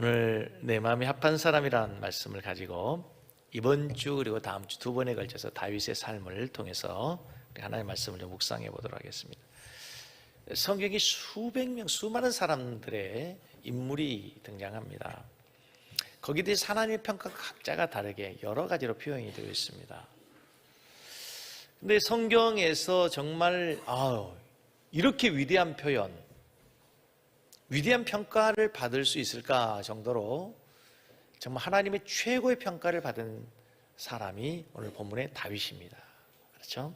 오늘 내 마음이 합한 사람이라는 말씀을 가지고 이번 주 그리고 다음 주 두 번에 걸쳐서 다윗의 삶을 통해서 하나님의 말씀을 좀 묵상해 보도록 하겠습니다. 성경이 수백 명, 수많은 사람들의 인물이 등장합니다. 거기에 대해서 하나님의 평가가 각자가 다르게 여러 가지로 표현이 되어 있습니다. 근데 성경에서 정말 이렇게 위대한 표현, 위대한 평가를 받을 수 있을까 정도로 정말 하나님의 최고의 평가를 받은 사람이 오늘 본문의 다윗입니다. 그렇죠?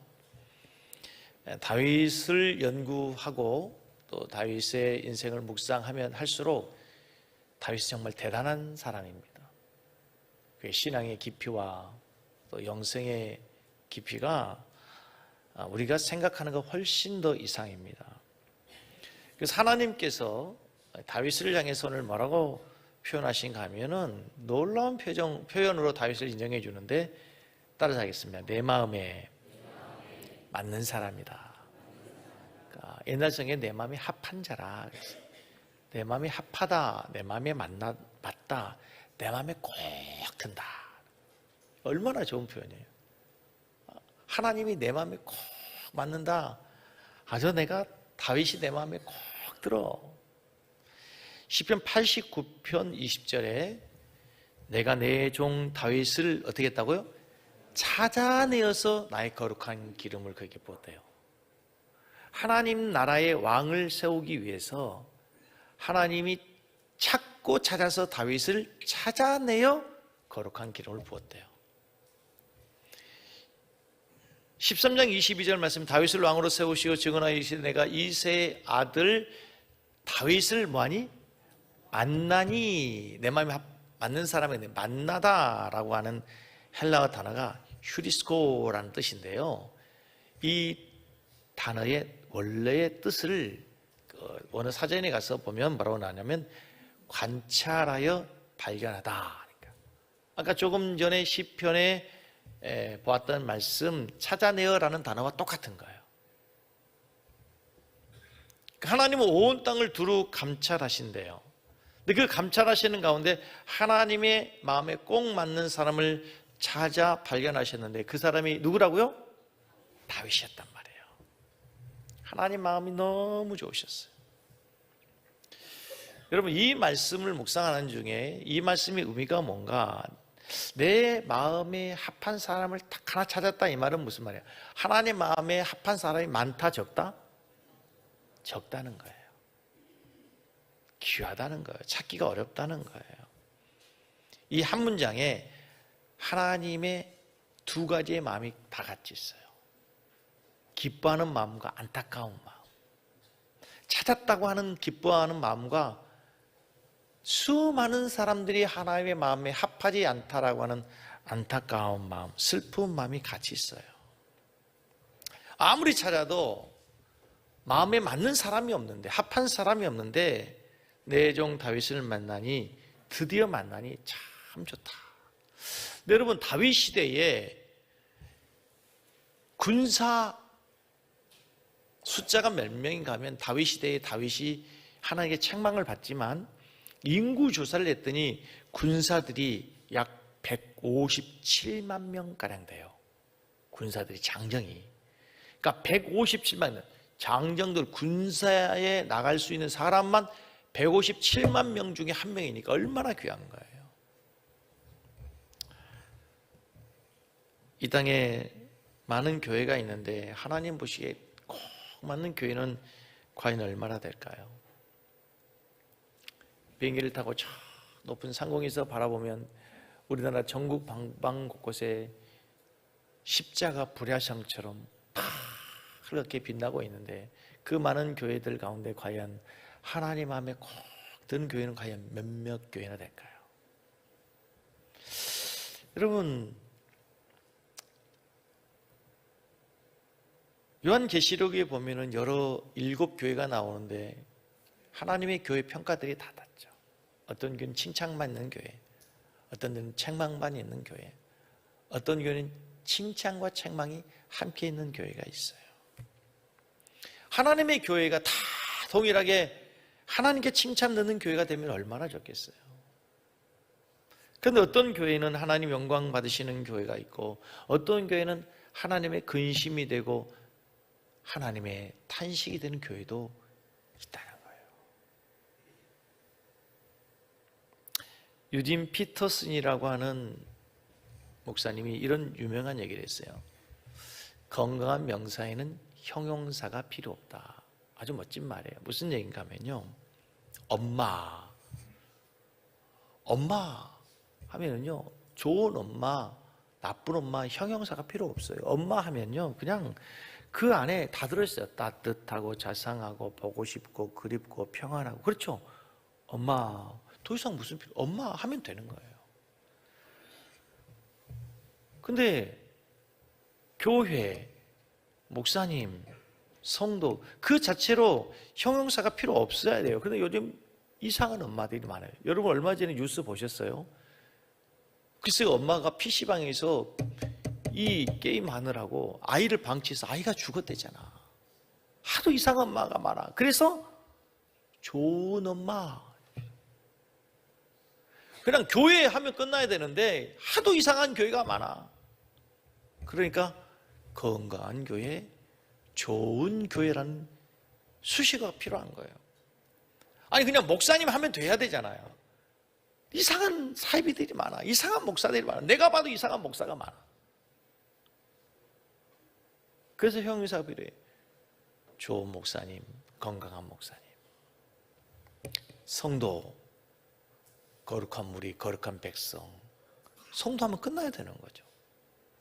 다윗을 연구하고 또 다윗의 인생을 묵상하면 할수록 다윗이 정말 대단한 사람입니다. 그의 신앙의 깊이와 또 영성의 깊이가 우리가 생각하는 것 훨씬 더 이상입니다. 그래서 하나님께서 다윗을 향해서 오늘 뭐라고 표현하신가 하면은 놀라운 표현으로 다윗을 인정해 주는데 따라서 하겠습니다. 내 마음에 맞는 사람이다. 그러니까 옛날 성경에 내 마음이 합한 자라. 내 마음이 합하다. 내 마음에 맞다. 내 마음에 꼭 든다. 얼마나 좋은 표현이에요. 하나님이 내 마음에 꼭 맞는다. 아주 내가 다윗이 내 마음에 꼭 들어. 시편 89편 20절에 내가 내 종 다윗을 어떻게 했다고요? 찾아내어서 나의 거룩한 기름을 그에게 부었대요. 하나님 나라의 왕을 세우기 위해서 하나님이 찾고 찾아서 다윗을 찾아내어 거룩한 기름을 부었대요. 13장 22절 말씀, 다윗을 왕으로 세우시고 증언하여 이르시되 내가 이새의 아들 다윗을 뭐하니? 만나니. 내 마음에 맞는 사람에게 만나다라고 하는 헬라어 단어가 휴리스코라는 뜻인데요, 이 단어의 원래의 뜻을 어느 사전에 가서 보면 뭐라고 나오냐면 관찰하여 발견하다. 그러니까 아까 조금 전에 시편에 보았던 말씀 찾아내어라는 단어와 똑같은 거예요. 하나님은 온 땅을 두루 감찰하신대요. 근데 그 감찰하시는 가운데 하나님의 마음에 꼭 맞는 사람을 찾아 발견하셨는데 그 사람이 누구라고요? 다윗이었단 말이에요. 하나님 마음이 너무 좋으셨어요. 여러분, 이 말씀을 묵상하는 중에 이 말씀의 의미가 뭔가, 내 마음에 합한 사람을 딱 하나 찾았다, 이 말은 무슨 말이에요? 하나님 마음에 합한 사람이 많다, 적다? 적다는 거예요. 귀하다는 거예요. 찾기가 어렵다는 거예요. 이 한 문장에 하나님의 두 가지의 마음이 다 같이 있어요. 기뻐하는 마음과 안타까운 마음. 찾았다고 하는 기뻐하는 마음과 수많은 사람들이 하나님의 마음에 합하지 않다라고 하는 안타까운 마음, 슬픈 마음이 같이 있어요. 아무리 찾아도 마음에 맞는 사람이 없는데, 합한 사람이 없는데 내 종 다윗을 만나니, 드디어 만나니 참 좋다. 근데 여러분, 다윗 시대에 군사 숫자가 몇 명인가 하면 다윗 시대에 다윗이 하나님께 책망을 받지만 인구 조사를 했더니 군사들이 약 157만 명가량 돼요. 군사들이, 장정이. 그러니까 157만 명, 장정들, 군사에 나갈 수 있는 사람만 157만 명 중에 한 명이니까 얼마나 귀한 거예요. 이 땅에 많은 교회가 있는데 하나님 보시기에 꼭 맞는 교회는 과연 얼마나 될까요? 비행기를 타고 저 높은 상공에서 바라보면 우리나라 전국 방방 곳곳에 십자가 불야성처럼 파랗게 빛나고 있는데 그 많은 교회들 가운데 과연 하나님 마음에 콕 든 교회는 과연 몇몇 교회나 될까요? 여러분, 요한계시록에 보면은 여러 7교회가 나오는데 하나님의 교회 평가들이 다 같죠. 어떤 교회는 칭찬만 있는 교회, 어떤 교회는 책망만 있는 교회, 어떤 교회는 칭찬과 책망이 함께 있는 교회가 있어요. 하나님의 교회가 다 동일하게 하나님께 칭찬 듣는 교회가 되면 얼마나 좋겠어요. 그런데 어떤 교회는 하나님 영광 받으시는 교회가 있고 어떤 교회는 하나님의 근심이 되고 하나님의 탄식이 되는 교회도 있다는 거예요. 유딘 피터슨이라고 하는 목사님이 이런 유명한 얘기를 했어요. 건강한 명사에는 형용사가 필요 없다. 아주 멋진 말이에요. 무슨 얘기인가 하면요, 엄마 하면은요, 좋은 엄마, 나쁜 엄마, 형용사가 필요 없어요. 엄마 하면요, 그냥 그 안에 다 들어있어요. 따뜻하고 자상하고 보고 싶고 그립고 평안하고. 그렇죠? 엄마, 더 이상 무슨 필요, 엄마 하면 되는 거예요. 근데 교회, 목사님, 성도 그 자체로 형용사가 필요 없어야 돼요. 근데 요즘 이상한 엄마들이 많아요. 여러분 얼마 전에 뉴스 보셨어요? 글쎄요, 엄마가 PC방에서 이 게임 하느라고 아이를 방치해서 아이가 죽었대잖아. 하도 이상한 엄마가 많아. 그래서 좋은 엄마, 그냥 교회 하면 끝나야 되는데 하도 이상한 교회가 많아. 그러니까 건강한 교회, 좋은 교회라는 수식어가 필요한 거예요. 아니 그냥 목사님 하면 돼야 되잖아요. 이상한 사이비들이 많아. 이상한 목사들이 많아. 내가 봐도 이상한 목사가 많아. 그래서 형용사가 필요해. 좋은 목사님, 건강한 목사님, 성도, 거룩한 무리, 거룩한 백성. 성도하면 끝나야 되는 거죠.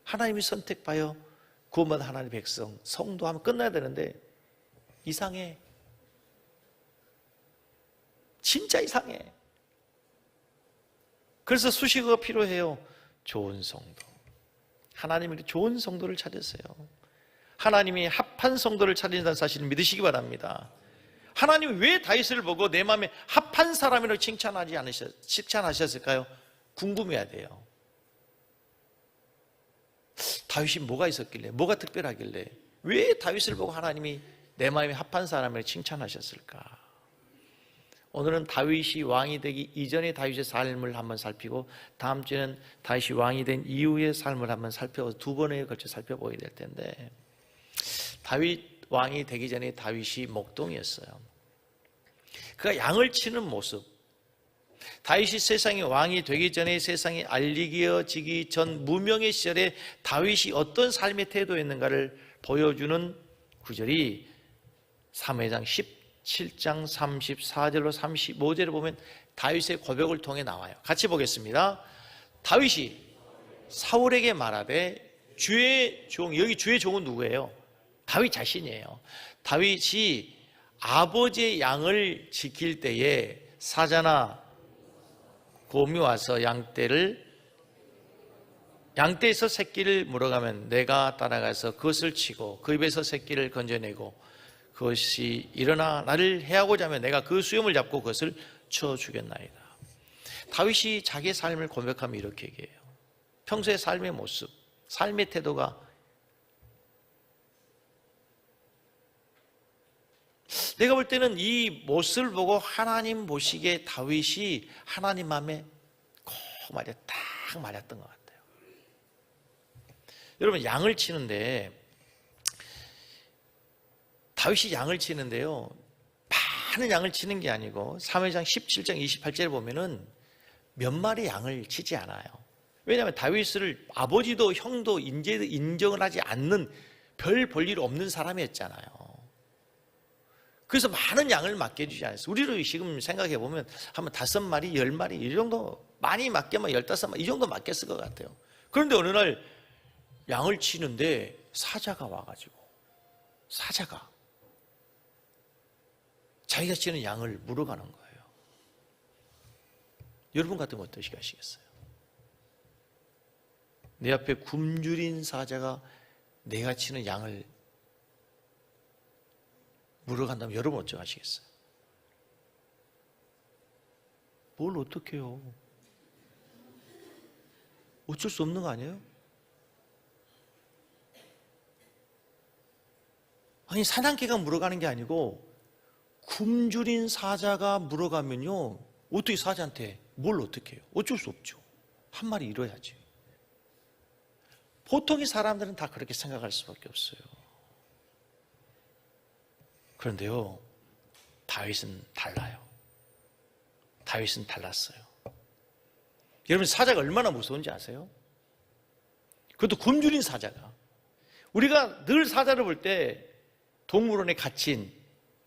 하나님이 선택하여 구원받은 하나님의 백성, 성도하면 끝나야 되는데 이상해. 진짜 이상해. 그래서 수식어가 필요해요. 좋은 성도. 하나님이 좋은 성도를 찾으세요. 하나님이 합한 성도를 찾는다는 사실을 믿으시기 바랍니다. 하나님이 왜 다윗을 보고 내 마음에 합한 사람이라고 칭찬하셨을까요? 궁금해야 돼요. 다윗이 뭐가 있었길래, 뭐가 특별하길래, 왜 다윗을 보고 하나님이 내 마음에 합한 사람이라고 칭찬하셨을까? 오늘은 다윗이 왕이 되기 이전의 다윗의 삶을 한번 살피고, 다음 주에는 다윗이 왕이 된 이후의 삶을 한번 살펴서 두 번에 걸쳐 살펴보게 될 텐데, 다윗 왕이 되기 전에 다윗이 목동이었어요. 그가 양을 치는 모습, 다윗이 세상의 왕이 되기 전에 세상에 알리겨지기 전 무명의 시절에 다윗이 어떤 삶의 태도였는가를 보여주는 구절이 사무엘상 17장 34절로 35절을 보면 다윗의 고백을 통해 나와요. 같이 보겠습니다. 다윗이 사울에게 말하되 주의 종, 여기 주의 종은 누구예요? 다윗 자신이에요. 다윗이 아버지의 양을 지킬 때에 사자나 곰이 와서 양떼에서 새끼를 물어가면 내가 따라가서 그것을 치고 그 입에서 새끼를 건져내고 그것이 일어나 나를 해하고자 하면 내가 그 수염을 잡고 그것을 쳐 죽였나이다. 다윗이 자기의 삶을 고백하면 이렇게 얘기해요. 평소의 삶의 모습, 삶의 태도가, 내가 볼 때는 이 모습을 보고 하나님 보시기에 다윗이 하나님 마음에 꼭 딱 맞았던 것 같아요. 여러분, 양을 치는데, 다윗이 양을 치는데요, 많은 양을 치는 게 아니고 사무엘상 17장 28절에 보면은 몇 마리 양을 치지 않아요. 왜냐하면 다윗을 아버지도 형도 인정을 하지 않는, 별 볼일 없는 사람이었잖아요. 그래서 많은 양을 맡겨주지 않았어요. 우리로 지금 생각해 보면 한번 5마리, 10마리 이 정도, 많이 맡겨면 15마리 이 정도 맡겼을 것 같아요. 그런데 어느 날 양을 치는데 사자가 와가지고, 사자가 자기가 치는 양을 물어가는 거예요. 여러분 같으면 어떠시게 하시겠어요? 내 앞에 굶주린 사자가 내가 치는 양을 물어간다면 여러분 어쩌 하시겠어요? 뭘 어떡해요? 어쩔 수 없는 거 아니에요? 아니, 사냥개가 물어가는 게 아니고 굶주린 사자가 물어가면요, 어떻게 사자한테 뭘 어떻게 해요? 어쩔 수 없죠. 한 말이 이뤄야지. 보통의 사람들은 다 그렇게 생각할 수밖에 없어요. 그런데요, 다윗은 달라요. 다윗은 달랐어요. 여러분, 사자가 얼마나 무서운지 아세요? 그것도 굶주린 사자가. 우리가 늘 사자를 볼 때 동물원에 갇힌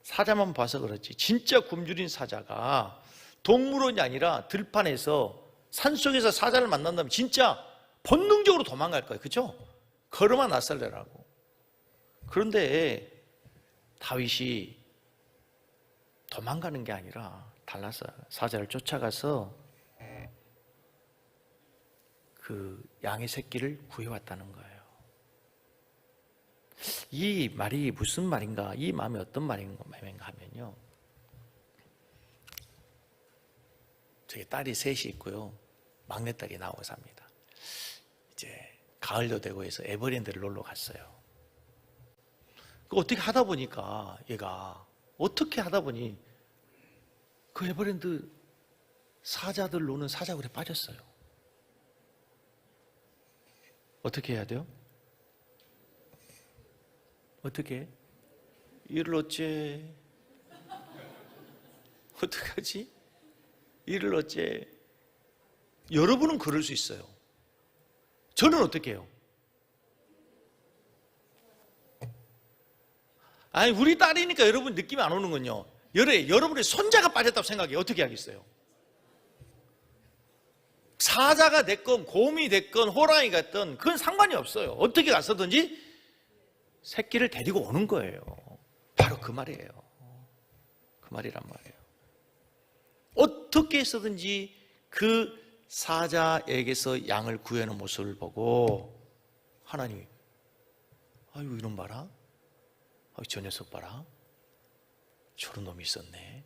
사자만 봐서 그렇지, 진짜 굶주린 사자가 동물원이 아니라 들판에서 산속에서 사자를 만난다면 진짜 본능적으로 도망갈 거예요. 그렇죠? 걸어만 낯설래라고. 그런데 다윗이 도망가는 게 아니라 달라서 사자를 쫓아가서 그 양의 새끼를 구해왔다는 거예요. 이 말이 무슨 말인가, 이 마음이 어떤 말인가 하면요, 저희 딸이 셋이 있고요, 막내딸이 나오고 삽니다. 이제 가을도 되고 해서 에버랜드를 놀러 갔어요. 어떻게 하다 보니까 얘가 어떻게 하다 보니 그 에버랜드 사자들 노는 사자굴에 빠졌어요. 어떻게 해야 돼요? 어떻게? 이를 어째? 어떡하지? 이를 어째? 여러분은 그럴 수 있어요. 저는 어떻게 해요? 아니, 우리 딸이니까 여러분 느낌이 안 오는군요. 여러분의 손자가 빠졌다고 생각해요. 어떻게 하겠어요? 사자가 됐건 곰이 됐건 호랑이가 됐건 그건 상관이 없어요. 어떻게 가서든지 새끼를 데리고 오는 거예요. 바로 그 말이에요. 그 말이란 말이에요. 어떻게 해서든지 그 사자에게서 양을 구해오는 모습을 보고 하나님이, 아유, 이놈 봐라, 아유, 저 녀석 봐라, 저런 놈이 있었네.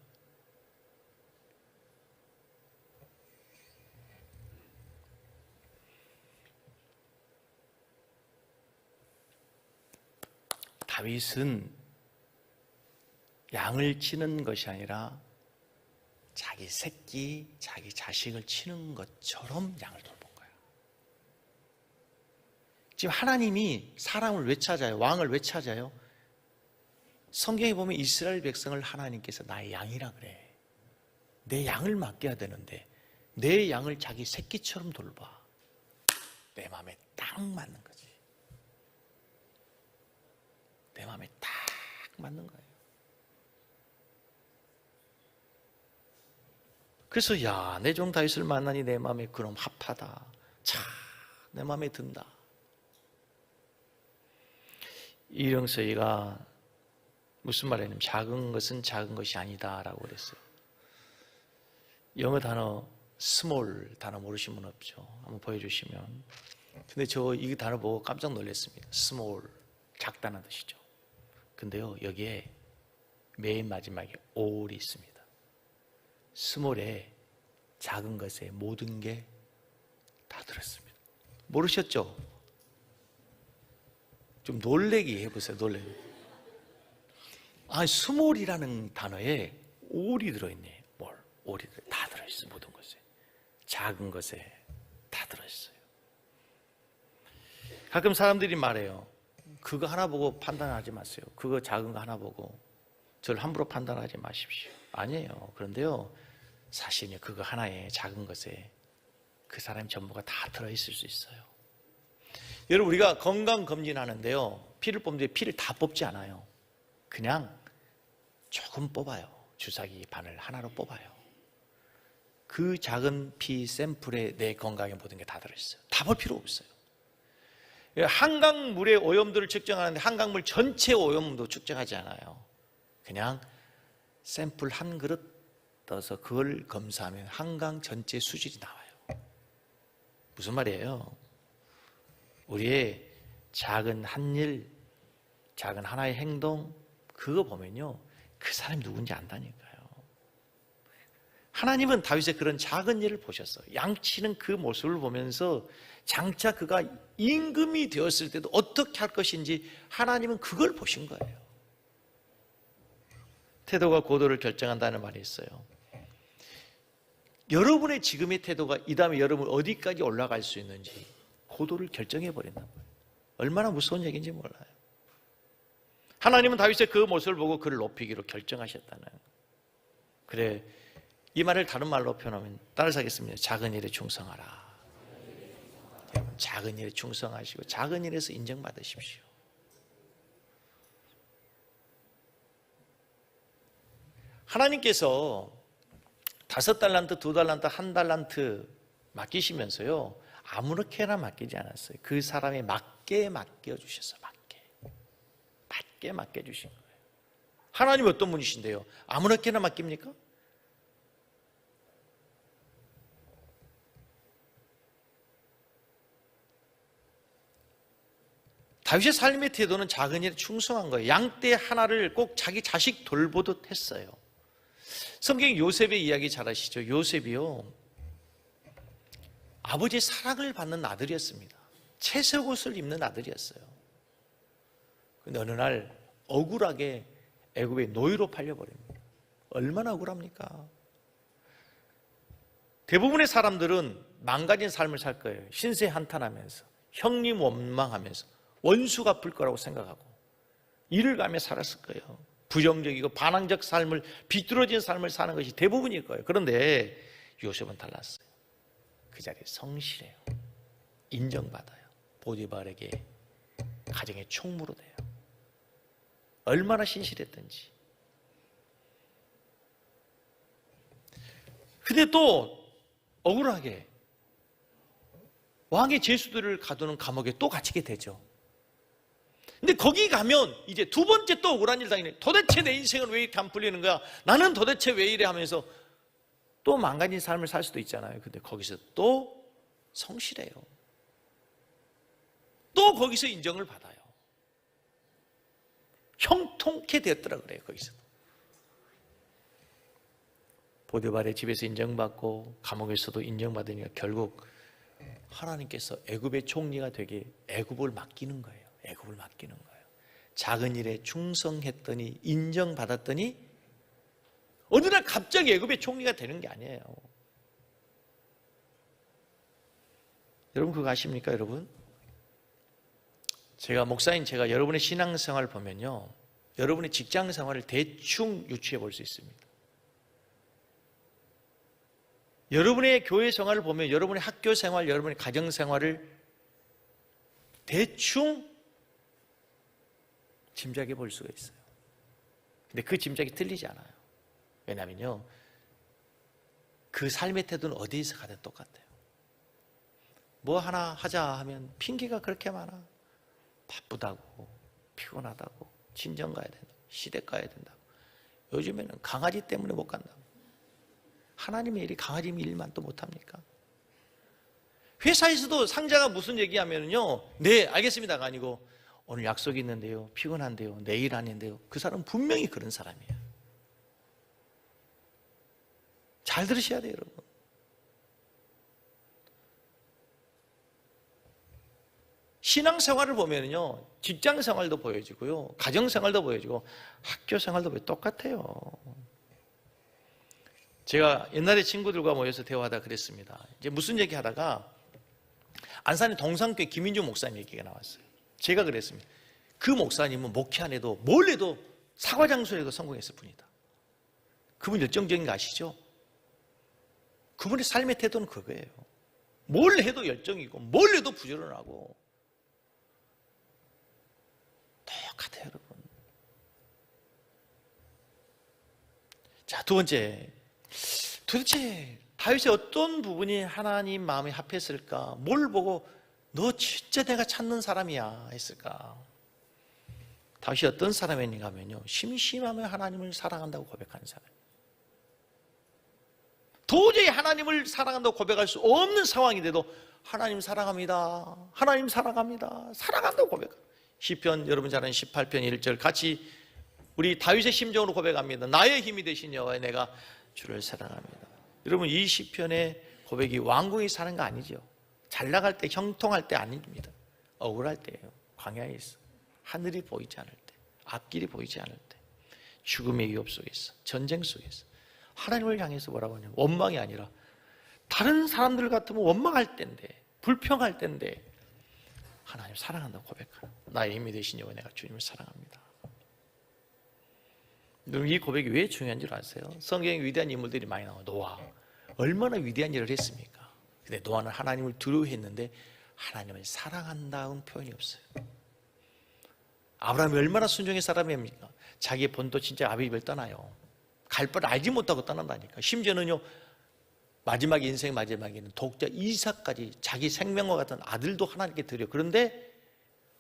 다윗은 양을 치는 것이 아니라 자기 새끼, 자기 자식을 치는 것처럼 양을 돌본 거예요. 지금 하나님이 사람을 왜 찾아요? 왕을 왜 찾아요? 성경에 보면 이스라엘 백성을 하나님께서 나의 양이라 그래. 내 양을 맡겨야 되는데 내 양을 자기 새끼처럼 돌봐. 내 마음에 딱 맞는 거지. 내 마음에 딱 맞는 거예요. 그래서 야, 내 종 다윗을 만나니 내 마음에 그놈 합하다. 참, 내 마음에 든다. 이령서이가 무슨 말이냐면 작은 것은 작은 것이 아니다라고 그랬어요. 영어 단어 small 단어 모르시는 분 없죠? 한번 보여주시면. 근데 저 이 단어 보고 깜짝 놀랐습니다. small, 작다는 뜻이죠. 근데요, 여기에 맨 마지막에 all이 있습니다. 스몰에 작은 것에 모든 게 다 들었습니다. 모르셨죠? 좀 놀래기 해보세요. 놀래기. 스몰이라는 단어에 all이 들어있네. all이 다 들어있어. 모든 것에, 작은 것에 다 들어있어요. 가끔 사람들이 말해요. 그거 하나 보고 판단하지 마세요. 그거 작은 거 하나 보고 저를 함부로 판단하지 마십시오. 아니에요. 그런데요, 사실은 그거 하나에, 작은 것에 그 사람의 전부가 다 들어있을 수 있어요. 여러분, 우리가 건강검진하는데요, 피를 뽑는데 피를 다 뽑지 않아요. 그냥 조금 뽑아요. 주사기 바늘 하나로 뽑아요. 그 작은 피 샘플에 내 건강에 모든 게 다 들어있어요. 다 볼 필요 없어요. 한강물의 오염도를 측정하는데 한강물 전체 오염도 측정하지 않아요. 그냥 샘플 한 그릇 떠서 그걸 검사하면 한강 전체 수질이 나와요. 무슨 말이에요? 우리의 작은 한 일, 작은 하나의 행동, 그거 보면요, 그 사람이 누군지 안다니까요. 하나님은 다윗의 그런 작은 일을 보셨어요. 양치는 그 모습을 보면서 장차 그가 임금이 되었을 때도 어떻게 할 것인지 하나님은 그걸 보신 거예요. 태도가 고도를 결정한다는 말이 있어요. 여러분의 지금의 태도가 이 다음에 여러분 어디까지 올라갈 수 있는지 고도를 결정해 버린단 말이에요. 얼마나 무서운 얘기인지 몰라요. 하나님은 다윗의 그 모습을 보고 그를 높이기로 결정하셨다는 거예요. 그래, 이 말을 다른 말로 표현하면 따라서 하겠습니다. 작은 일에 충성하라. 여러분, 작은 일에 충성하시고 작은 일에서 인정받으십시오. 하나님께서 5달란트, 2달란트, 1달란트 맡기시면서요, 아무렇게나 맡기지 않았어요. 그 사람에 맞게 맡겨주셨어요. 맞게 맡겨주신 거예요. 하나님 어떤 분이신데요? 아무렇게나 맡깁니까? 다윗의 삶의 태도는 작은 일에 충성한 거예요. 양떼 하나를 꼭 자기 자식 돌보듯 했어요. 성경 요셉의 이야기 잘 아시죠? 요셉이요, 아버지의 사랑을 받는 아들이었습니다. 채색옷을 입는 아들이었어요. 근데 어느 날 억울하게 애굽의 노예로 팔려버립니다. 얼마나 억울합니까? 대부분의 사람들은 망가진 삶을 살 거예요. 신세 한탄하면서, 형님 원망하면서, 원수 갚을 거라고 생각하고 이를 가며 살았을 거예요. 부정적이고 반항적 삶을, 비뚤어진 삶을 사는 것이 대부분일 거예요. 그런데 요셉은 달랐어요. 그 자리에 성실해요. 인정받아요. 보디발에게 가정의 총무로 돼요. 얼마나 신실했던지. 근데 또 억울하게 왕의 제수들을 가두는 감옥에 또 갇히게 되죠. 근데 거기 가면 이제 두 번째 또 억울한 일 당하네. 도대체 내 인생은 왜 이렇게 안 풀리는 거야? 나는 도대체 왜 이래? 하면서 또 망가진 삶을 살 수도 있잖아요. 근데 거기서 또 성실해요. 또 거기서 인정을 받아요. 형통케 되었더라 그래요. 거기서 보디발의 집에서 인정받고 감옥에서도 인정받으니까 결국 하나님께서 애굽의 총리가 되게 애굽을 맡기는 거예요. 애굽을 맡기는 거예요. 작은 일에 충성했더니, 인정받았더니 어느 날 갑자기 애굽의 총리가 되는 게 아니에요. 여러분 그거 아십니까? 여러분, 제가 목사인 제가 여러분의 신앙생활을 보면요, 여러분의 직장생활을 대충 유추해 볼 수 있습니다. 여러분의 교회 생활을 보면 여러분의 학교 생활, 여러분의 가정 생활을 대충 짐작해 볼 수가 있어요. 근데 그 짐작이 틀리지 않아요. 왜냐면요, 그 삶의 태도는 어디에서 가든 똑같아요. 뭐 하나 하자 하면 핑계가 그렇게 많아. 바쁘다고, 피곤하다고, 친정 가야 된다고, 시댁 가야 된다고, 요즘에는 강아지 때문에 못 간다고. 하나님의 일이 강아지 일만 또 못합니까? 회사에서도 상자가 무슨 얘기하면요, 네 알겠습니다가 아니고, 오늘 약속이 있는데요, 피곤한데요, 내일 아닌데요. 그 사람은 분명히 그런 사람이에요. 잘 들으셔야 돼요, 여러분. 신앙생활을 보면요, 직장생활도 보여지고요, 가정생활도 보여지고, 학교생활도 똑같아요. 제가 옛날에 친구들과 모여서 대화하다 그랬습니다. 이제 무슨 얘기 하다가 안산의 동산교회 김인주 목사님 얘기가 나왔어요. 제가 그랬습니다. 그 목사님은 목회 안 해도 뭘 해도 사과장수에도 성공했을 뿐이다. 그분 열정적인 거 아시죠? 그분의 삶의 태도는 그거예요. 뭘 해도 열정이고 뭘 해도 부지런하고 똑같아요, 여러분. 자, 두 번째, 도대체 다윗의 어떤 부분이 하나님 마음에 합했을까? 뭘 보고 너 진짜 내가 찾는 사람이야 했을까? 다윗이 어떤 사람이었는가 하면요, 심심하면 하나님을 사랑한다고 고백하는 사람. 도저히 하나님을 사랑한다고 고백할 수 없는 상황인데도 하나님 사랑합니다, 하나님 사랑합니다, 사랑한다고 고백합니다. 시편 여러분 잘 아는 18편 1절 같이 우리 다윗의 심정으로 고백합니다. 나의 힘이 되신 여호와 내가 주를 사랑합니다. 여러분, 이 시편의 고백이 왕궁에 사는 거 아니죠. 잘 나갈 때, 형통할 때 아닙니다. 억울할 때예요. 광야에 있어, 하늘이 보이지 않을 때, 앞길이 보이지 않을 때, 죽음의 위협 속에서, 전쟁 속에서 하나님을 향해서 뭐라고 하냐면 원망이 아니라 다른 사람들 같으면 원망할 때인데, 불평할 때인데 하나님 사랑한다고 고백하라. 나의 힘이 되신 여호와 내가 주님을 사랑합니다. 여러분, 이 고백이 왜 중요한 줄 아세요? 성경에 위대한 인물들이 많이 나와요. 노아 얼마나 위대한 일을 했습니까? 근데 노아는 하나님을 두려워했는데 하나님을 사랑한다는 표현이 없어요. 아브라함이 얼마나 순종의 사람입니까? 자기의 본토 친척 아비집을 떠나요. 갈 바를 알지 못하고 떠난다니까. 심지어는요, 마지막 인생 마지막에는 독자 이삭까지 자기 생명과 같은 아들도 하나님께 드려. 그런데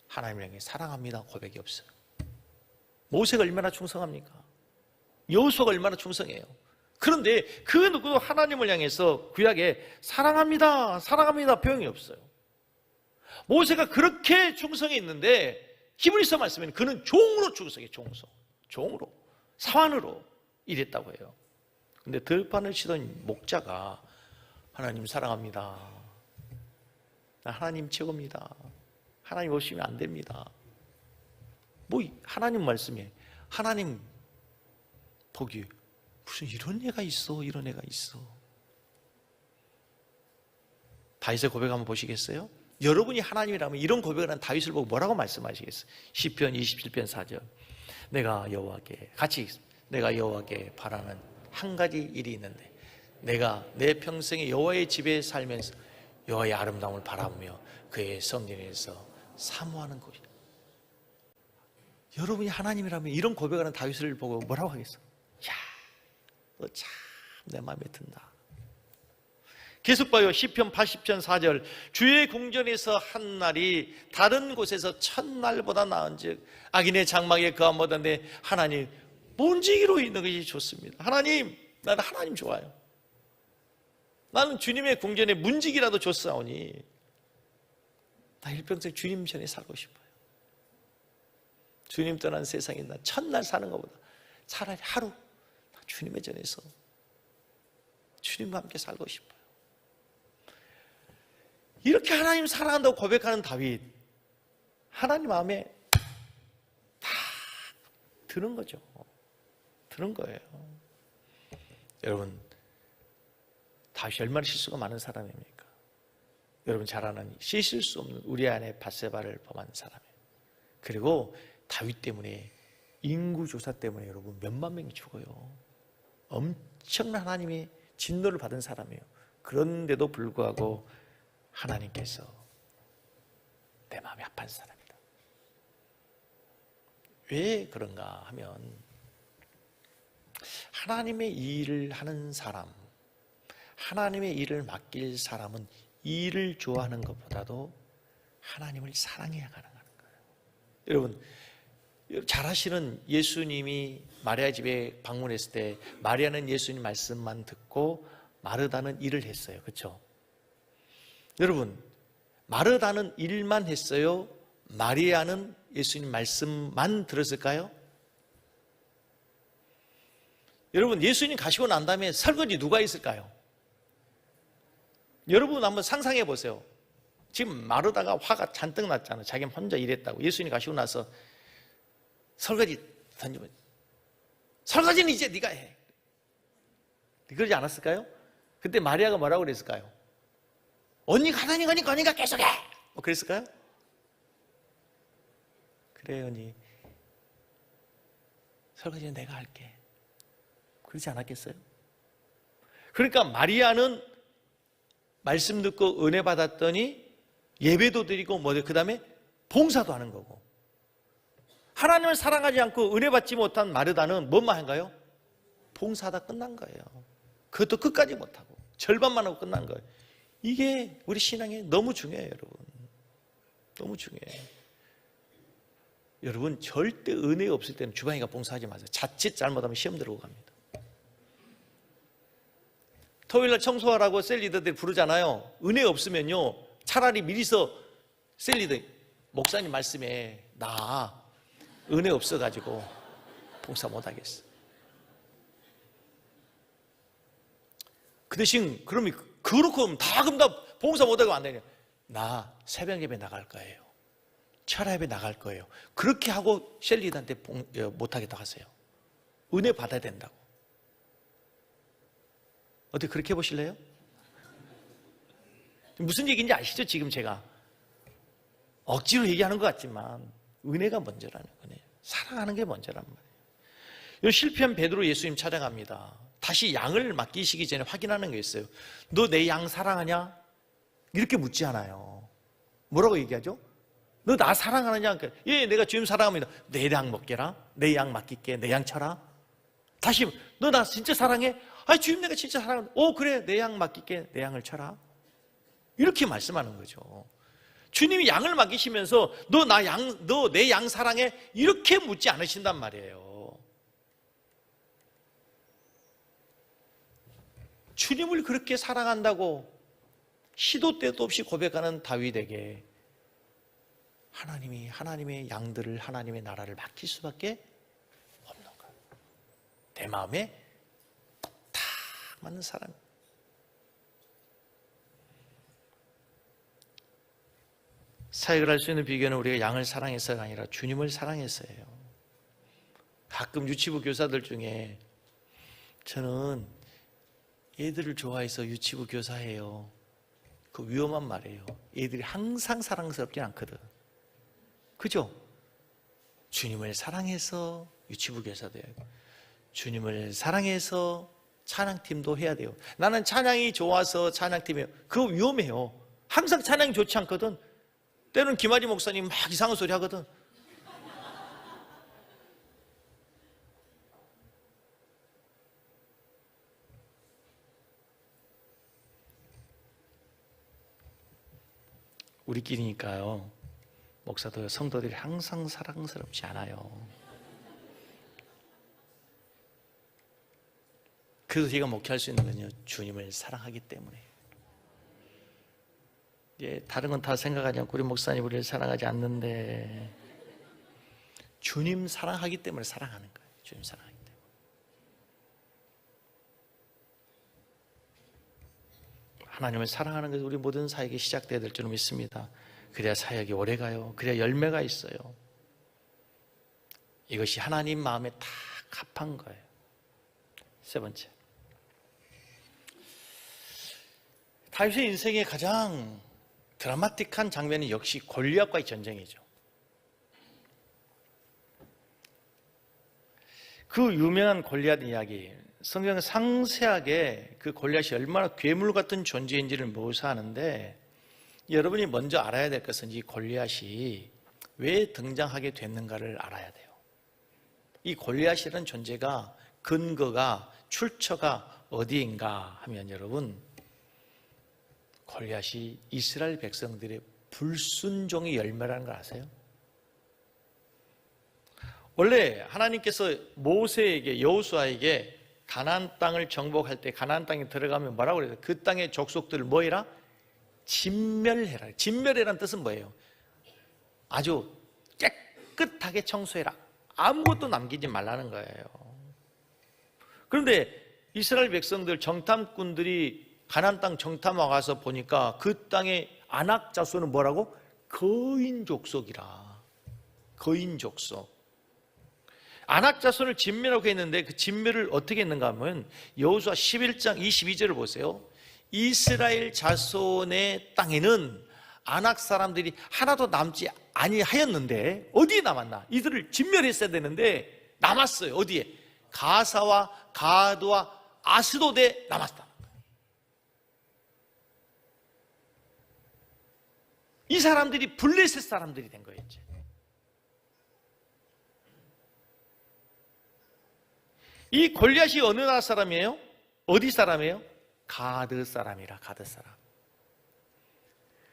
하나님을 향해 사랑합니다 고백이 없어요. 모세가 얼마나 충성합니까? 여호수아가 얼마나 충성해요. 그런데 그 누구도 하나님을 향해서 구약에 사랑합니다 사랑합니다 표현이 없어요. 모세가 그렇게 충성해 있는데 히브리서 말씀에는 그는 종으로 충성해. 종으로 사환으로 일했다고 해요. 근데 들판을 치던 목자가 하나님 사랑합니다, 나 하나님 최고입니다, 하나님 없이면 안 됩니다. 뭐 하나님 말씀에 하나님 보기에 무슨 이런 애가 있어, 이런 애가 있어. 다윗의 고백 한번 보시겠어요? 여러분이 하나님이라면 이런 고백을 한 다윗을 보고 뭐라고 말씀하시겠어요? 시편 27편 4절 내가 여호와께 바라는 한 가지 일이 있는데 내가 내 평생에 여호와의 집에 살면서 여호와의 아름다움을 바라보며 그의 성전에서 사모하는 것이다. 여러분이 하나님이라면 이런 고백을 하는 다윗을 보고 뭐라고 하겠어? 야, 너 참 내 마음에 든다. 계속 봐요. 시편 80편 4절 주의 궁전에서 한 날이 다른 곳에서 첫날보다 나은즉 악인의 장막에 거함 못한데 하나님 문지기로 있는 것이 좋습니다. 하나님, 나는 하나님 좋아요. 나는 주님의 궁전에 문지기라도 줬사오니 나 일평생 주님 전에 살고 싶어요. 주님 떠난 세상에 나 첫날 사는 것보다 차라리 하루 주님의 전에서 주님과 함께 살고 싶어요. 이렇게 하나님 사랑한다고 고백하는 다윗, 하나님 마음에 다 드는 거죠. 드는 거예요. 여러분, 다윗이 얼마나 실수가 많은 사람입니까? 여러분 잘 아는 씻을 수 없는 우리 안에 밧세바를 범한 사람이에요. 그리고 다윗 때문에, 인구조사 때문에 여러분 몇만 명이 죽어요. 엄청난 하나님의 진노를 받은 사람이에요. 그런데도 불구하고 하나님께서 내 마음이 아픈 사람이다. 왜 그런가 하면 하나님의 일을 하는 사람, 하나님의 일을 맡길 사람은 일을 좋아하는 것보다도 하나님을 사랑해야 가능한 거예요. 여러분 잘 아시는 예수님이 마리아 집에 방문했을 때 마리아는 예수님 말씀만 듣고 마르다는 일을 했어요. 그렇죠? 여러분 마르다는 일만 했어요? 마리아는 예수님 말씀만 들었을까요? 여러분 예수님 가시고 난 다음에 설거지 누가 있을까요? 여러분 한번 상상해 보세요. 지금 마르다가 화가 잔뜩 났잖아요. 자기는 혼자 일했다고. 예수님 가시고 나서 설거지 던지면 설거지는 이제 네가 해. 그러지 않았을까요? 그때 마리아가 뭐라고 그랬을까요? 언니가 하다니 거니까 언니가 계속해. 뭐 그랬을까요? 그래 언니, 설거지는 내가 할게. 그러지 않았겠어요? 그러니까 마리아는 말씀 듣고 은혜 받았더니 예배도 드리고 그 다음에 봉사도 하는 거고, 하나님을 사랑하지 않고 은혜 받지 못한 마르다는 뭐만 한가요? 봉사하다 끝난 거예요. 그것도 끝까지 못하고 절반만 하고 끝난 거예요. 이게 우리 신앙에 너무 중요해요. 여러분 너무 중요해요. 여러분 절대 은혜가 없을 때는 주방이가 봉사하지 마세요. 자칫 잘못하면 시험 들어오고 갑니다. 토요일날 청소하라고 셀리더들이 부르잖아요. 은혜 없으면요 차라리 미리서 셀리더 목사님 말씀에 나 은혜 없어가지고 봉사 못하겠어. 그 대신 그러면 그렇고 다 그럼 다 봉사 못하고 안 되냐? 나 새벽 예배 나갈 거예요. 철야 예배 나갈 거예요. 그렇게 하고 셀리더한테 못하겠다고 하세요. 은혜 받아야 된다고. 어떻게 그렇게 해보실래요? 무슨 얘기인지 아시죠? 지금 제가 억지로 얘기하는 것 같지만 은혜가 먼저라는 거예요. 사랑하는 게 먼저란 말이에요. 이 실패한 베드로 예수님 찾아갑니다. 다시 양을 맡기시기 전에 확인하는 게 있어요. 너 내 양 사랑하냐? 이렇게 묻지 않아요. 뭐라고 얘기하죠? 너 나 사랑하느냐? 그러니까, 예, 내가 주님 사랑합니다. 내 양 먹게라. 내 양 맡길게. 내 양 쳐라. 다시 너 나 진짜 사랑해? 아니 주님 내가 진짜 사랑해. 그래 내 양 맡길게. 내 양을 쳐라. 이렇게 말씀하는 거죠. 주님이 양을 맡기시면서 너 내 양 사랑해? 이렇게 묻지 않으신단 말이에요. 주님을 그렇게 사랑한다고 시도 때도 없이 고백하는 다윗에게 하나님의 양들을 하나님의 나라를 맡길 수밖에 없는 거예요. 내 마음에 딱 맞는 사람. 사역을 할 수 있는 비결은 우리가 양을 사랑해서가 아니라 주님을 사랑해서예요. 가끔 유치부 교사들 중에 저는 애들을 좋아해서 유치부 교사해요. 그 위험한 말이에요. 애들이 항상 사랑스럽진 않거든. 그죠? 주님을 사랑해서 유치부 교사도 해야 돼요. 주님을 사랑해서 찬양팀도 해야 돼요. 나는 찬양이 좋아서 찬양팀이에요. 그거 위험해요. 항상 찬양이 좋지 않거든. 때로는 김아리 목사님 막 이상한 소리 하거든. 우리끼리니까요. 목사도 성도들이 항상 사랑스럽지 않아요. 그래서 제가 목회할 수 있는 건요, 주님을 사랑하기 때문에. 예, 다른 건 다 생각하지 않고 우리 목사님 우리를 사랑하지 않는데 주님 사랑하기 때문에 사랑하는 거예요. 주님 사랑하기 때문에. 하나님을 사랑하는 것이 우리 모든 사역이 시작돼야 될 줄 믿습니다. 그래야 사역이 오래가요. 그래야 열매가 있어요. 이것이 하나님 마음에 딱 합한 거예요. 세 번째, 다윗의 인생의 가장 드라마틱한 장면이 역시 골리앗과의 전쟁이죠. 그 유명한 골리앗 이야기, 성경은 상세하게 그 골리앗이 얼마나 괴물 같은 존재인지를 묘사하는데, 여러분이 먼저 알아야 될 것은 이 골리앗이 왜 등장하게 됐는가를 알아야 돼요. 이 골리앗이라는 존재가 근거가 출처가 어디인가 하면, 여러분, 골리앗이 이스라엘 백성들의 불순종의 열매라는 걸 아세요? 원래 하나님께서 모세에게, 여호수아에게 가나안 땅을 정복할 때 가나안 땅에 들어가면 뭐라고 그래요? 그 땅의 족속들을 뭐 해라? 진멸해라. 진멸해라는 뜻은 뭐예요? 아주 깨끗하게 청소해라. 아무것도 남기지 말라는 거예요. 그런데 이스라엘 백성들, 정탐꾼들이 가나안 땅 정탐 와가서 보니까 그 땅의 아낙 자손은 뭐라고? 거인 족속이라. 거인 족속. 아낙 자손을 진멸하고 했는데 그 진멸을 어떻게 했는가 하면 여호수아 11장 22절을 보세요. 이스라엘 자손의 땅에는 아낙 사람들이 하나도 남지 아니하였는데, 어디에 남았나? 이들을 진멸했어야 되는데 남았어요. 어디에? 가사와 가드와 아스돗에 남았다. 이 사람들이 블레셋 사람들이 된 거예요. 이제. 이 골리앗이 어느 나라 사람이에요? 어디 사람이에요? 가드 사람이라. 가드 사람.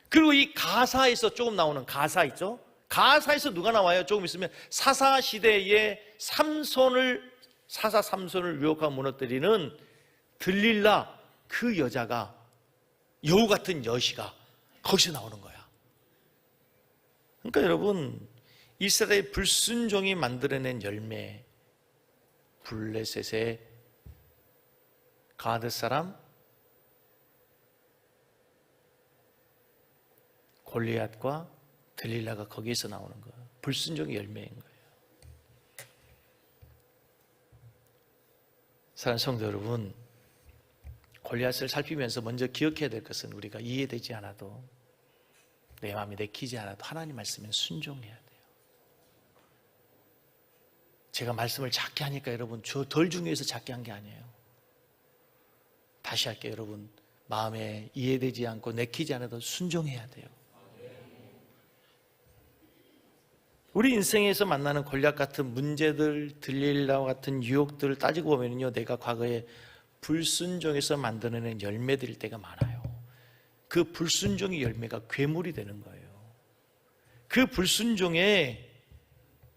그리고 이 가사에서 조금 나오는 가사 있죠? 가사에서 누가 나와요? 조금 있으면 사사 시대에 사사 삼손을 유혹하고 무너뜨리는 들릴라, 그 여자가, 여우 같은 여시가 거기서 나오는 거야. 그러니까 여러분, 이스라엘 불순종이 만들어낸 열매, 블레셋의 가드 사람, 골리앗과 들릴라가 거기에서 나오는 거예요. 불순종의 열매인 거예요. 사랑하는 성도 여러분, 골리앗을 살피면서 먼저 기억해야 될 것은 우리가 이해되지 않아도 내 마음이 내키지 않아도 하나님 말씀에 순종해야 돼요. 제가 말씀을 작게 하니까 여러분 저 덜 중요해서 작게 한 게 아니에요. 다시 할게요. 여러분 마음에 이해되지 않고 내키지 않아도 순종해야 돼요. 우리 인생에서 만나는 골리앗 같은 문제들, 들릴라와 같은 유혹들을 따지고 보면요, 내가 과거에 불순종에서 만들어낸 열매들일 때가 많아요. 그 불순종의 열매가 괴물이 되는 거예요. 그 불순종의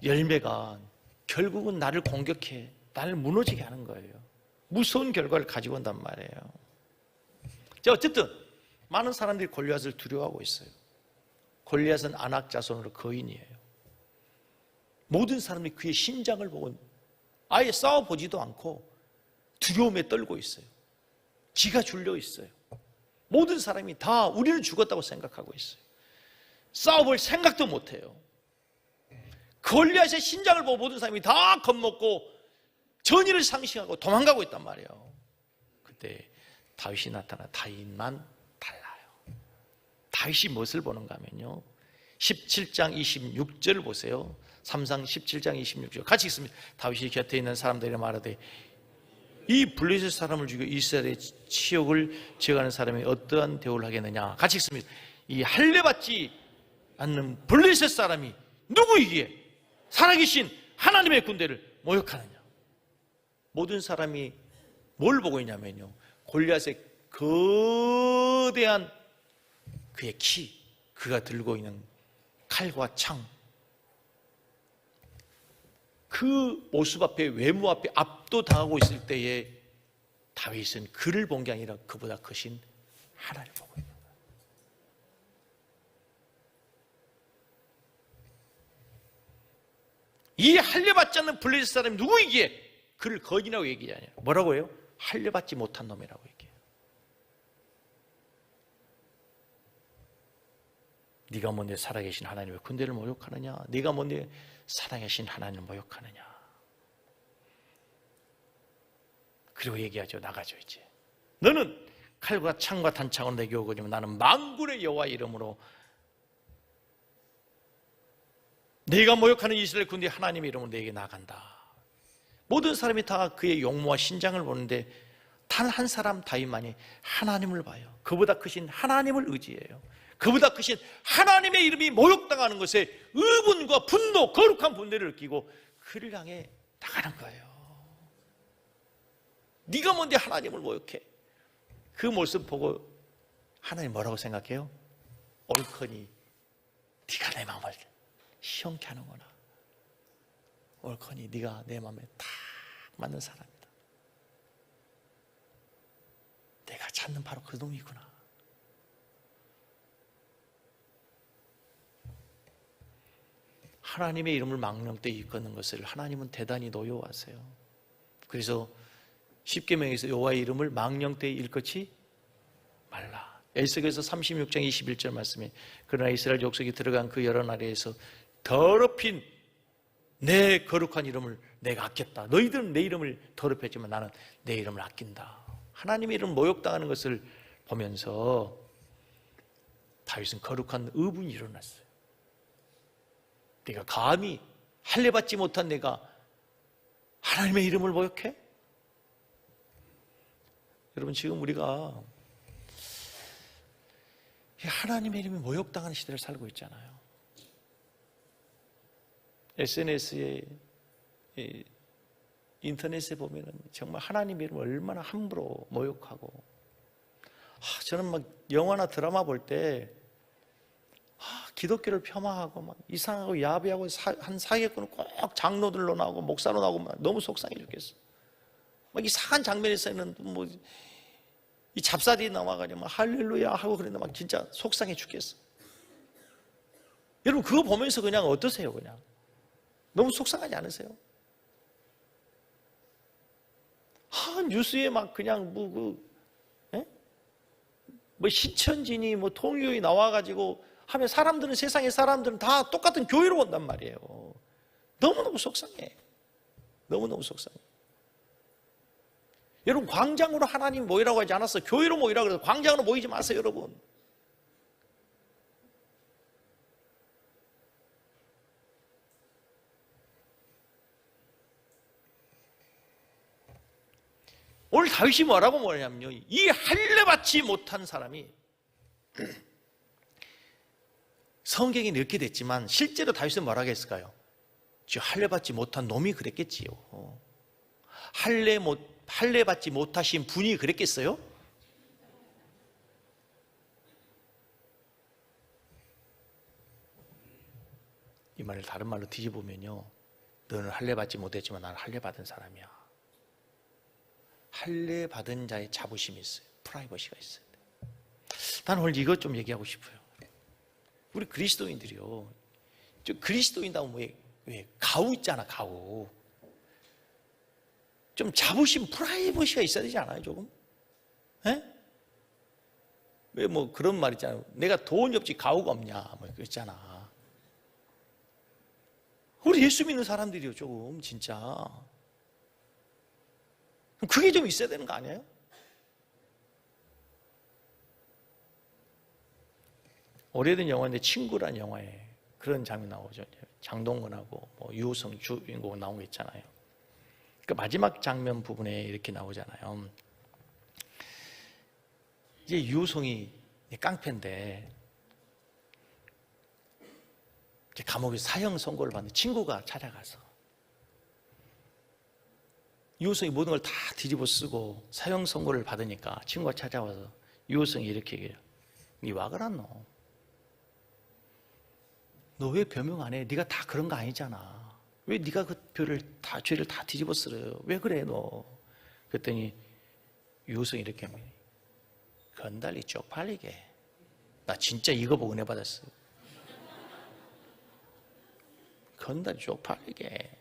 열매가 결국은 나를 공격해, 나를 무너지게 하는 거예요. 무서운 결과를 가지고 온단 말이에요. 자, 어쨌든 많은 사람들이 골리앗을 두려워하고 있어요. 골리앗은 아낙 자손으로 거인이에요. 모든 사람들이 그의 신장을 보고 아예 싸워보지도 않고 두려움에 떨고 있어요. 지가 죽려 있어요. 모든 사람이 다 우리는 죽었다고 생각하고 있어요. 싸워볼 생각도 못해요. 골리앗의 신장을 보고 모든 사람이 다 겁먹고 전의를 상실하고 도망가고 있단 말이에요. 그때 다윗이 나타나 다윗만 달라요. 다윗이 무엇을 보는가 하면요, 17장 26절 보세요. 3상 17장 26절 같이 읽습니다. 다윗이 곁에 있는 사람들이 말하되 이 블레셋 사람을 죽여 이스라엘의 치욕을 지어가는 사람이 어떠한 대우를 하겠느냐. 같이 읽습니다. 이 할례받지 않는 블레셋 사람이 누구이기에 살아계신 하나님의 군대를 모욕하느냐. 모든 사람이 뭘 보고 있냐면요, 골리앗의 거대한 그의 키, 그가 들고 있는 칼과 창, 그 모습 앞에, 외모 앞에 압도당하고 있을 때에 다윗은 그를 본 게 아니라 그보다 크신 하나님을 보고 있는 거예요. 이 할례받지 않는 블레셋 사람이 누구이기에 그를 거인이라고 얘기하냐. 뭐라고 해요? 할례받지 못한 놈이라고 얘기해요. 네가 뭔데 살아계신 하나님의 군대를 모욕하느냐? 네가 뭔데 살아계신 하나님을 모욕하느냐? 그리고 얘기하죠. 나가죠. 이제 너는 칼과 창과 단창으로 내게 오거니와 나는 만군의 여호와의 이름으로 네가 모욕하는 이스라엘 군대 하나님의 이름으로 내게 나간다. 모든 사람이 다 그의 용모와 신장을 보는데 단 한 사람 다윗만이 하나님을 봐요. 그보다 크신 하나님을 의지해요. 그보다 크신 하나님의 이름이 모욕당하는 것에 의분과 분노, 거룩한 분노를 느끼고 그를 향해 나가는 거예요. 네가 뭔데 하나님을 모욕해? 그 모습 보고 하나님 뭐라고 생각해요? 옳거니 네가 내 마음을 시원케 하는구나. 옳거니 네가 내 마음에 딱 맞는 사람이다. 내가 찾는 바로 그 놈이구나. 하나님의 이름을 망령되이 일컫는 것을 하나님은 대단히 노여워하세요. 그래서 십계명에서 여호와의 이름을 망령되이 일컫지 말라. 에스겔서 36장 21절 말씀에 그러나 이스라엘 족속이 들어간 그 여러 나라에서 더럽힌 내 거룩한 이름을 내가 아꼈다. 너희들은 내 이름을 더럽혔지만 나는 내 이름을 아낀다. 하나님의 이름을 모욕당하는 것을 보면서 다윗은 거룩한 의분이 일어났어요. 내가 감히 할례받지 못한 내가 하나님의 이름을 모욕해? 여러분 지금 우리가 하나님의 이름이 모욕당하는 시대를 살고 있잖아요. SNS에 인터넷에 보면은 정말 하나님의 이름을 얼마나 함부로 모욕하고, 저는 막 영화나 드라마 볼 때 기독교를 폄하하고 막 이상하고 야비하고 한 사기꾼은 꼭 장로들로 나오고 목사로 나오고 막 너무 속상해 죽겠어. 막 이상한 장면에서는 뭐 이 잡사들이 나와가지고 막 할렐루야 하고 그랬는데 막 진짜 속상해 죽겠어. 여러분 그거 보면서 그냥 어떠세요? 그냥 너무 속상하지 않으세요? 뉴스에 막 그냥 뭐 신천진이 뭐 통일교회 나와가지고 하면 사람들은, 세상의 사람들은 다 똑같은 교회로 온단 말이에요. 너무너무 속상해. 너무너무 속상해. 여러분, 광장으로 하나님 모이라고 하지 않았어. 교회로 모이라고 해서 광장으로 모이지 마세요, 여러분. 오늘 다윗이 뭐라고 말하냐면요, 이 할례받지 못한 사람이, 성경이 이렇게 됐지만 실제로 다윗은 뭐라고 했을까요? 저 할례받지 못한 놈이 그랬겠지요. 할례받지 못하신 분이 그랬겠어요? 이 말을 다른 말로 뒤집으면요, 너는 할례받지 못했지만 나는 할례받은 사람이야. 할례받은 자의 자부심이 있어요. 프라이버시가 있어요. 나는 오늘 이것 좀 얘기하고 싶어요. 우리 그리스도인들이요, 저 그리스도인다면 왜 가우 있잖아, 가우. 좀 자부심, 프라이버시가 있어야 되지 않아요, 조금? 왜 뭐 그런 말 있잖아요. 내가 돈이 없지 가우가 없냐, 뭐 그랬잖아. 우리 예수 믿는 사람들이요, 조금 진짜. 그게 좀 있어야 되는 거 아니에요? 오래된 영화인데 친구란 영화에 그런 장면 나오죠. 장동건하고 뭐 유호성 주인공 나온 거 있잖아요. 그 마지막 장면 부분에 이렇게 나오잖아요. 이제 유호성이 깡패인데 이제 감옥에서 사형 선고를 받는 친구가 찾아가서 유호성이 모든 걸 다 뒤집어 쓰고 사형 선고를 받으니까 친구가 찾아와서 유호성이 이렇게 얘기해요. 니 와 그랬노? 너 왜 변명 안 해? 네가 다 그런 거 아니잖아. 왜 네가 그 죄를 다 뒤집어 쓰래요? 왜 그래 너? 그랬더니 유호성이 이렇게 합니다. 건달이 쪽팔리게. 나 진짜 이거 보고 은혜 받았어. 건달이 쪽팔리게.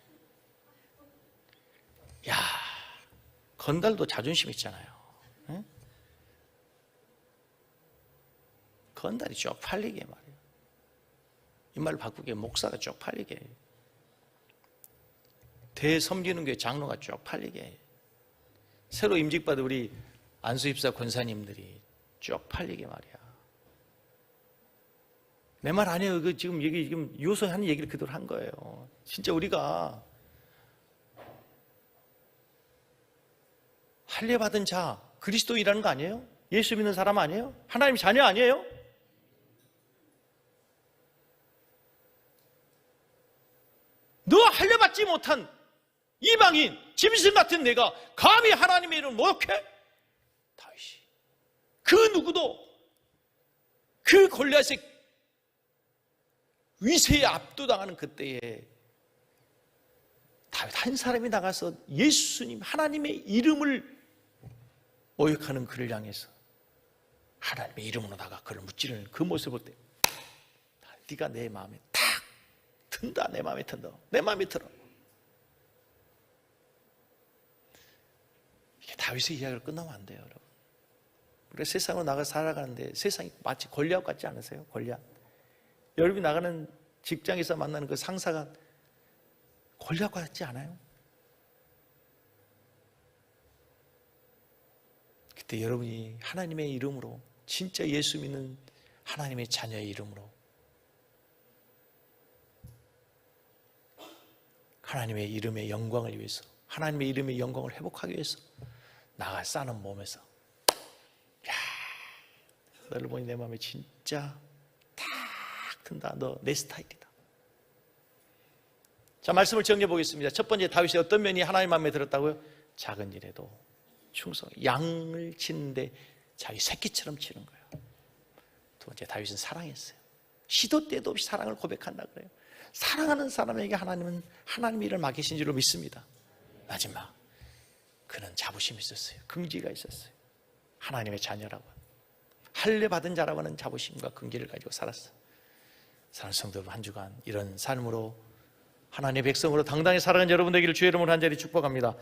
야, 건달도 자존심 있잖아요. 응? 건달이 쪽팔리게 말이에요. 이 말을 바꾸게 목사가 쪽팔리게, 대섬기는 교회 장로가 쪽팔리게, 새로 임직받은 우리 안수입사 권사님들이 쪽팔리게 말이야. 내 말 아니에요. 그 지금 유호성이 하는 얘기를 그대로 한 거예요. 진짜 우리가 할례받은 자, 그리스도인이라는 거 아니에요? 예수 믿는 사람 아니에요? 하나님 자녀 아니에요? 너 할례받지 못한 이방인, 짐승 같은 내가 감히 하나님의 이름을 모욕해? 다윗이 그 누구도 그 골리앗의 위세에 압도당하는 그때에 다윗 한 사람이 나가서 예수님 하나님의 이름을 모욕하는 그를 향해서 하나님의 이름으로 나가 그를 무찌르는 그 모습을 볼 때, 네가 내 마음에 탁 든다. 내 마음에 든다. 내 마음에 들어. 이게 다윗의 이야기를 끝나면 안 돼요, 여러분. 우리가 세상으로 나가 살아가는데 세상이 마치 골리앗 같지 않으세요? 골리앗. 여러분이 나가는 직장에서 만나는 그 상사가 골리앗 같지 않아요? 그때 여러분이 하나님의 이름으로, 진짜 예수 믿는 하나님의 자녀의 이름으로 하나님의 이름의 영광을 위해서, 하나님의 이름의 영광을 회복하기 위해서 나가 싸는 몸에서, 야, 너를 보니 내 마음에 진짜 탁 든다. 너 내 스타일이다. 자, 말씀을 정리해 보겠습니다. 첫 번째, 다윗의 어떤 면이 하나님 마음에 들었다고요? 작은 일에도 충성. 양을 치는데 자기 새끼처럼 치는 거예요. 두 번째, 다윗은 사랑했어요. 시도 때도 없이 사랑을 고백한다 그래요. 사랑하는 사람에게 하나님은 하나님의 일을 맡기신 줄로 믿습니다. 마지막, 그는 자부심이 있었어요. 긍지가 있었어요. 하나님의 자녀라고, 할례 받은 자라고 하는 자부심과 긍지를 가지고 살았어요. 사랑하는 성도 여러분, 한 주간 이런 삶으로 하나님의 백성으로 당당히 살아가는 여러분 되기를 주의 이름으로 간절히 축복합니다.